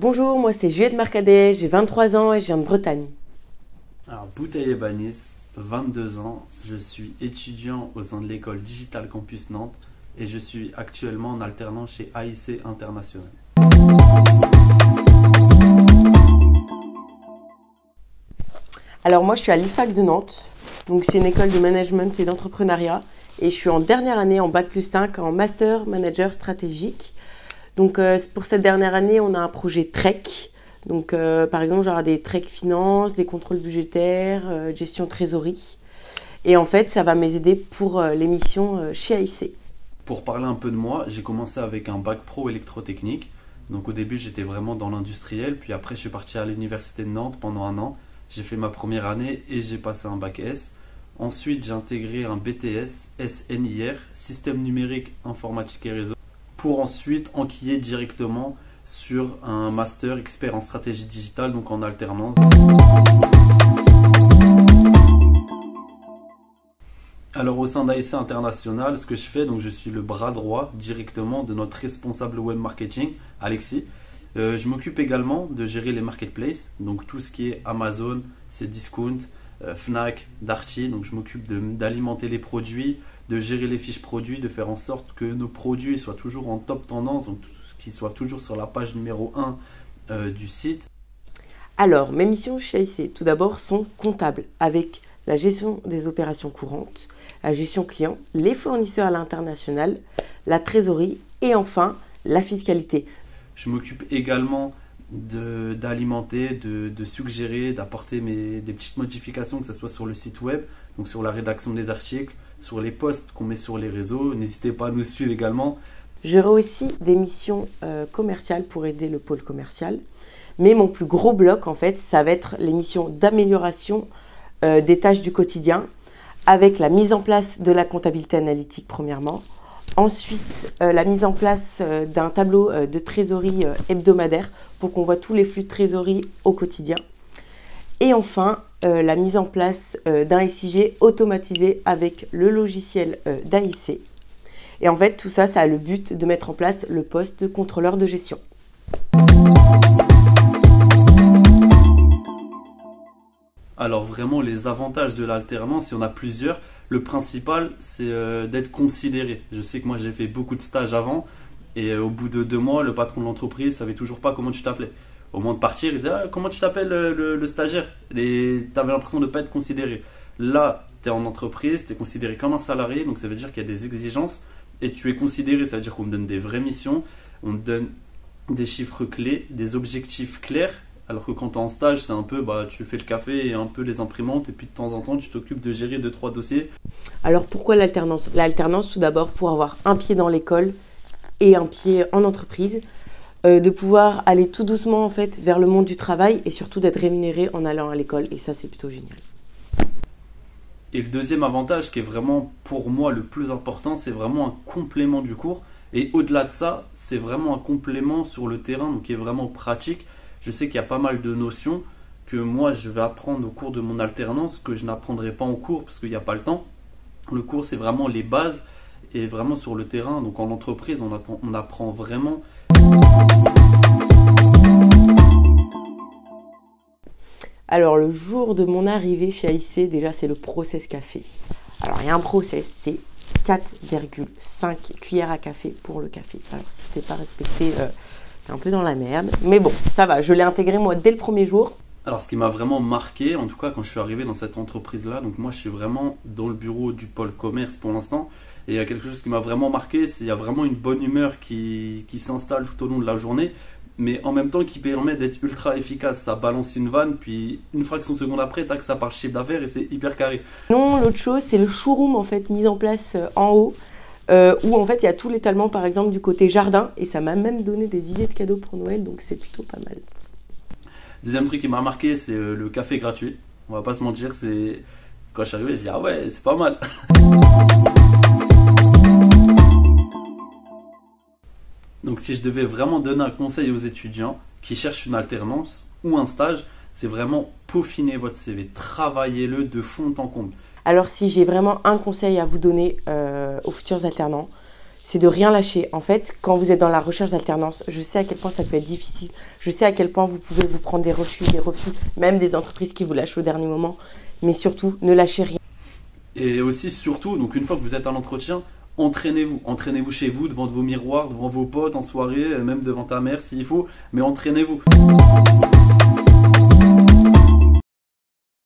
Bonjour, moi c'est Juliette Marcadet, j'ai 23 ans et je viens de Bretagne. Alors, Boutaïe Banis, 22 ans, je suis étudiant au sein de l'école Digital Campus Nantes et je suis actuellement en alternance chez AIC International. Alors moi je suis à l'IFAC de Nantes, donc c'est une école de management et d'entrepreneuriat et je suis en dernière année en Bac+5 en Master Manager Stratégique. Donc pour cette dernière année on a un projet TREC, donc par exemple j'aurai des TREC finance, des contrôles budgétaires, gestion trésorerie et en fait ça va m'aider pour les missions chez AIC. Pour parler un peu de moi, j'ai commencé avec un bac pro électrotechnique. Donc au début j'étais vraiment dans l'industriel, puis après je suis parti à l'université de Nantes pendant un an. J'ai fait ma première année et j'ai passé un bac S. Ensuite j'ai intégré un BTS SNIR, Système numérique informatique et réseau, pour ensuite enquiller directement sur un master expert en stratégie digitale, donc en alternance. Alors au sein d'AIC International, ce que je fais, donc je suis le bras droit directement de notre responsable web marketing, Alexis. Je m'occupe également de gérer les marketplaces, donc tout ce qui est Amazon, Cdiscount, Fnac, Darty. Donc je m'occupe d'alimenter les produits, de gérer les fiches produits, de faire en sorte que nos produits soient toujours en top tendance, donc qu'ils soient toujours sur la page numéro 1 du site. Alors mes missions chez AIC tout d'abord sont comptables avec la gestion des opérations courantes, la gestion client, les fournisseurs à l'international, la trésorerie et enfin la fiscalité. Je m'occupe également d'alimenter, de suggérer, d'apporter des petites modifications, que ce soit sur le site web, donc sur la rédaction des articles, sur les posts qu'on met sur les réseaux. N'hésitez pas à nous suivre également. J'aurai aussi des missions commerciales pour aider le pôle commercial. Mais mon plus gros bloc, en fait, ça va être les missions d'amélioration des tâches du quotidien avec la mise en place de la comptabilité analytique premièrement. Ensuite, la mise en place d'un tableau de trésorerie hebdomadaire pour qu'on voit tous les flux de trésorerie au quotidien. Et enfin, la mise en place d'un SIG automatisé avec le logiciel d'AIC. Et en fait, tout ça, ça a le but de mettre en place le poste de contrôleur de gestion. Alors vraiment, les avantages de l'alternance, il y en a plusieurs. Le principal, c'est d'être considéré. Je sais que moi, j'ai fait beaucoup de stages avant et au bout de 2 mois, le patron de l'entreprise savait toujours pas comment tu t'appelais. Au moment de partir, il disait comment tu t'appelles le stagiaire. Tu avais l'impression de ne pas être considéré. Là, tu es en entreprise, tu es considéré comme un salarié, donc ça veut dire qu'il y a des exigences et tu es considéré. Ça veut dire qu'on te donne des vraies missions, on te donne des chiffres clés, des objectifs clairs. Alors que quand tu es en stage, c'est un peu, tu fais le café et un peu les imprimantes et puis de temps en temps, tu t'occupes de gérer 2-3 dossiers. Alors pourquoi l'alternance? L'alternance, tout d'abord, pour avoir un pied dans l'école et un pied en entreprise, de pouvoir aller tout doucement en fait vers le monde du travail et surtout d'être rémunéré en allant à l'école. Et ça, c'est plutôt génial. Et le deuxième avantage qui est vraiment pour moi le plus important, c'est vraiment un complément du cours. Et au-delà de ça, c'est vraiment un complément sur le terrain, donc qui est vraiment pratique. Je sais qu'il y a pas mal de notions que moi je vais apprendre au cours de mon alternance, que je n'apprendrai pas en cours parce qu'il n'y a pas le temps. Le cours, c'est vraiment les bases et vraiment sur le terrain. Donc en entreprise, on apprend vraiment. Alors le jour de mon arrivée chez AIC, déjà c'est le process café. Alors il y a un process, c'est 4,5 cuillères à café pour le café. Alors si t'es pas respecté, t'es un peu dans la merde. Mais bon, ça va, je l'ai intégré moi dès le premier jour. Alors ce qui m'a vraiment marqué, en tout cas quand je suis arrivé dans cette entreprise-là, donc moi je suis vraiment dans le bureau du pôle commerce pour l'instant. Et il y a quelque chose qui m'a vraiment marqué, c'est qu'il y a vraiment une bonne humeur qui s'installe tout au long de la journée, mais en même temps qui permet d'être ultra efficace. Ça balance une vanne, puis une fraction de seconde après, tac, ça part chiffre d'affaires et c'est hyper carré. Non, l'autre chose, c'est le showroom en fait mis en place en haut, où en fait il y a tout l'étalement par exemple du côté jardin, et ça m'a même donné des idées de cadeaux pour Noël, donc c'est plutôt pas mal. Deuxième truc qui m'a marqué, c'est le café gratuit. On va pas se mentir, c'est quand je suis arrivé, je dis ah ouais, c'est pas mal. Donc si je devais vraiment donner un conseil aux étudiants qui cherchent une alternance ou un stage, c'est vraiment peaufiner votre CV, travaillez-le de fond en comble. Alors si j'ai vraiment un conseil à vous donner aux futurs alternants, c'est de rien lâcher. En fait, quand vous êtes dans la recherche d'alternance, je sais à quel point ça peut être difficile. Je sais à quel point vous pouvez vous prendre des refus, même des entreprises qui vous lâchent au dernier moment. Mais surtout, ne lâchez rien. Et aussi, surtout, donc une fois que vous êtes à l'entretien, entraînez-vous. Entraînez-vous chez vous, devant vos miroirs, devant vos potes, en soirée, même devant ta mère s'il faut, mais entraînez-vous.